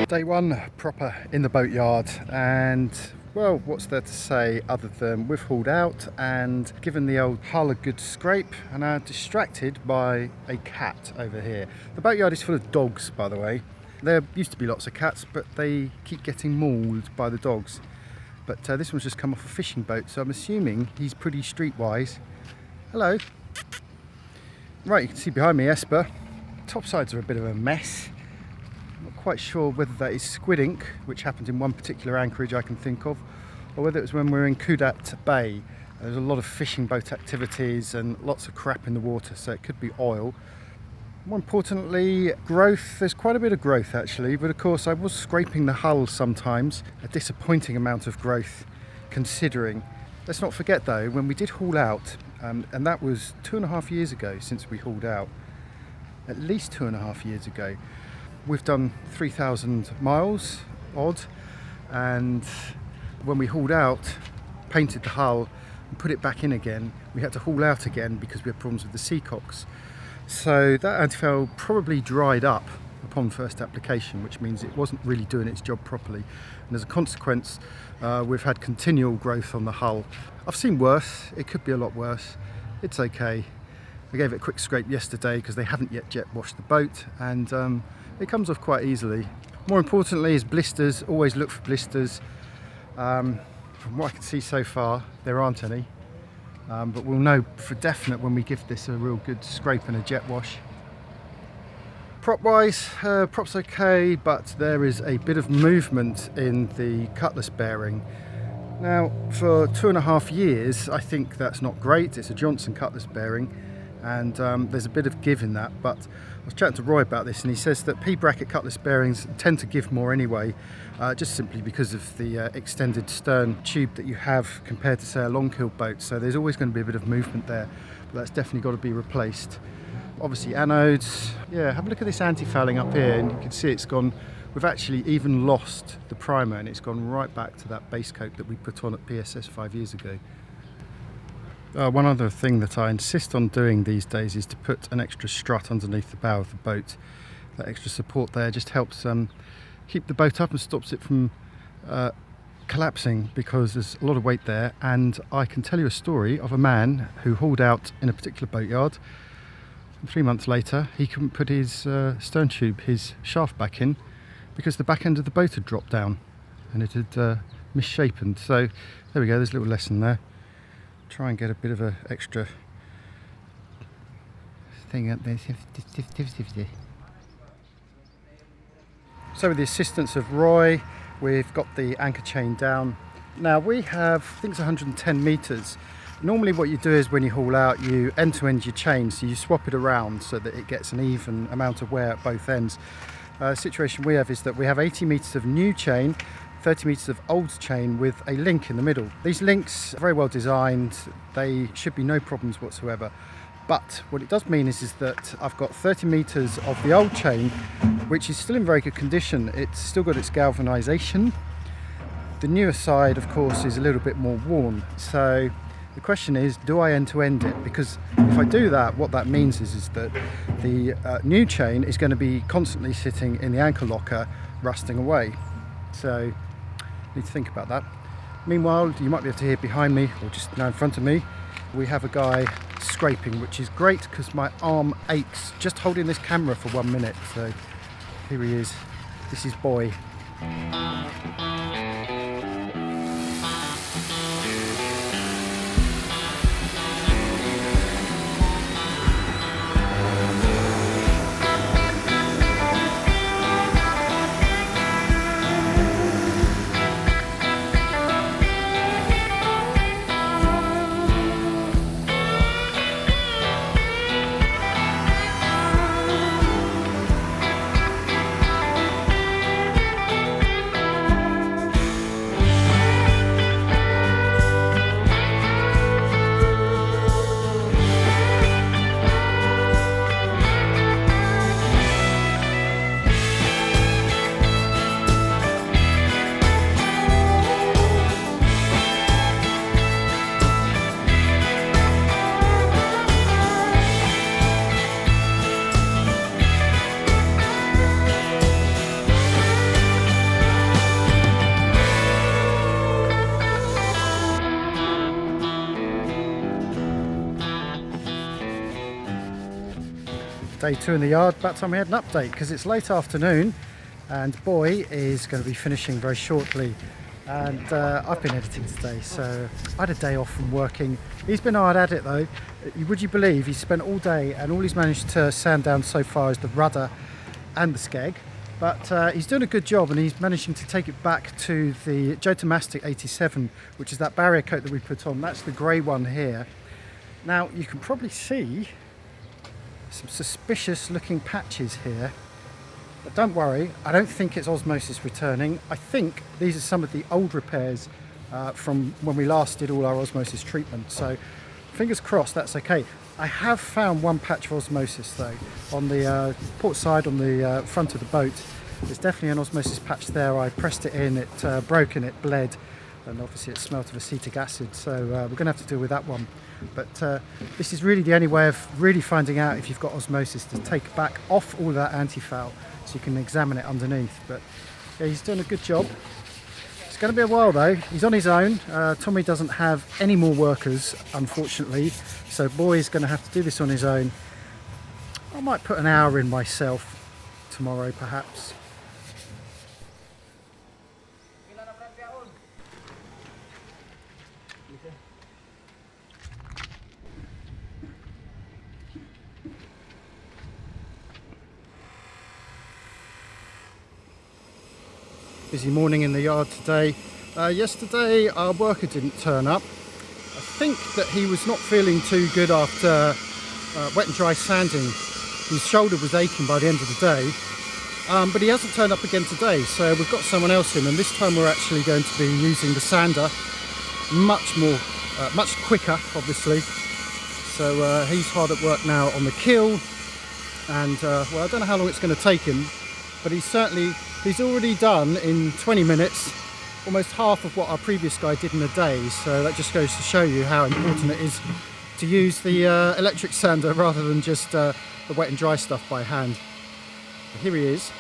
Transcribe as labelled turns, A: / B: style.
A: Day one, proper in the boatyard, and well, what's there to say other than we've hauled out and given the old hull a good scrape and are distracted by a cat over here. The boatyard is full of dogs, by the way. There used to be lots of cats, but they keep getting mauled by the dogs. But this one's just come off a fishing boat, so I'm assuming he's pretty streetwise. Hello. Right, you can see behind me Esper. Top sides are a bit of a mess. Not quite sure whether that is squid ink, which happened in one particular anchorage I can think of, or whether it was when we were in Kudat Bay. There's a lot of fishing boat activities and lots of crap in the water, so it could be oil. More importantly, growth. There's quite a bit of growth actually, but of course I was scraping the hull sometimes. A disappointing amount of growth considering. Let's not forget though, when we did haul out, and that was 2.5 years ago since we hauled out, at least 2.5 years ago. We've done 3,000 miles odd, and when we hauled out, painted the hull and put it back in again, we had to haul out again because we had problems with the seacocks. So that anti-foul probably dried up upon first application, which means it wasn't really doing its job properly, and as a consequence we've had continual growth on the hull. I've seen worse, it could be a lot worse. It's okay. I gave it a quick scrape yesterday because they haven't yet jet washed the boat, and it comes off quite easily. More importantly is blisters. Always look for blisters. From what I can see so far, there aren't any, but we'll know for definite when we give this a real good scrape and a jet wash. Prop wise, prop's okay, but there is a bit of movement in the cutlass bearing. Now for 2.5 years I think that's not great. It's a Johnson cutlass bearing, and there's a bit of give in that, but I was chatting to Roy about this, and he says that P-bracket cutlass bearings tend to give more anyway, just simply because of the extended stern tube that you have compared to, say, a long keel boat. So there's always going to be a bit of movement there, but that's definitely got to be replaced. Obviously anodes, yeah, have a look at this anti-fouling up here, and you can see it's gone. We've actually even lost the primer, and it's gone right back to that base coat that we put on at PSS 5 years ago. One other thing that I insist on doing these days is to put an extra strut underneath the bow of the boat. That extra support there just helps keep the boat up and stops it from collapsing, because there's a lot of weight there. And I can tell you a story of a man who hauled out in a particular boatyard, and 3 months later he couldn't put his stern tube, his shaft back in, because the back end of the boat had dropped down and it had misshapen. So there we go, there's a little lesson there. Try and get a bit of an extra thing up there. So with the assistance of Roy, we've got the anchor chain down. Now we have, I think it's 110 metres. Normally what you do is when you haul out, you end to end your chain, so you swap it around so that it gets an even amount of wear at both ends. The situation we have is that we have 80 metres of new chain, 30 metres of old chain with a link in the middle. These links are very well designed, they should be no problems whatsoever. But what it does mean is that I've got 30 metres of the old chain, which is still in very good condition. It's still got its galvanisation. The newer side, of course, is a little bit more worn. So the question is, do I end to end it? Because if I do that, what that means is that the new chain is going to be constantly sitting in the anchor locker, rusting away. So need to think about that. Meanwhile, you might be able to hear behind me, or just now in front of me, we have a guy scraping, which is great because my arm aches just holding this camera for 1 minute. So here he is. This is Boy. Day 2 in the yard, about time we had an update because it's late afternoon and Boy is going to be finishing very shortly. And I've been editing today, so I had a day off from working. He's been hard at it though. Would you believe he's spent all day and all he's managed to sand down so far is the rudder and the skeg. But he's doing a good job and he's managing to take it back to the Jotomastic 87, which is that barrier coat that we put on. That's the grey one here. Now you can probably see some suspicious looking patches here. But don't worry, I don't think it's Osmosis returning. I think these are some of the old repairs from when we last did all our Osmosis treatment. So fingers crossed that's okay. I have found one patch of Osmosis though. On the port side, on the front of the boat, there's definitely an Osmosis patch there. I pressed it in, it broke and it bled. And obviously it smelt of acetic acid. So we're going to have to deal with that one. But this is really the only way of really finding out if you've got Osmosis, to take back off all that anti-foul so you can examine it underneath. But yeah, he's doing a good job. It's going to be a while though. He's on his own. Tommy doesn't have any more workers, unfortunately. So Boy's going to have to do this on his own. I might put an hour in myself tomorrow perhaps. Busy morning in the yard today. Yesterday our worker didn't turn up. I think that he was not feeling too good after wet and dry sanding. His shoulder was aching by the end of the day, but he hasn't turned up again today, so we've got someone else in, and this time we're actually going to be using the sander much quicker obviously. So he's hard at work now on the kill, and well, I don't know how long it's going to take him, but he's already done in 20 minutes almost half of what our previous guy did in a day. So that just goes to show you how important it is to use the electric sander rather than just the wet and dry stuff by hand. Here he is.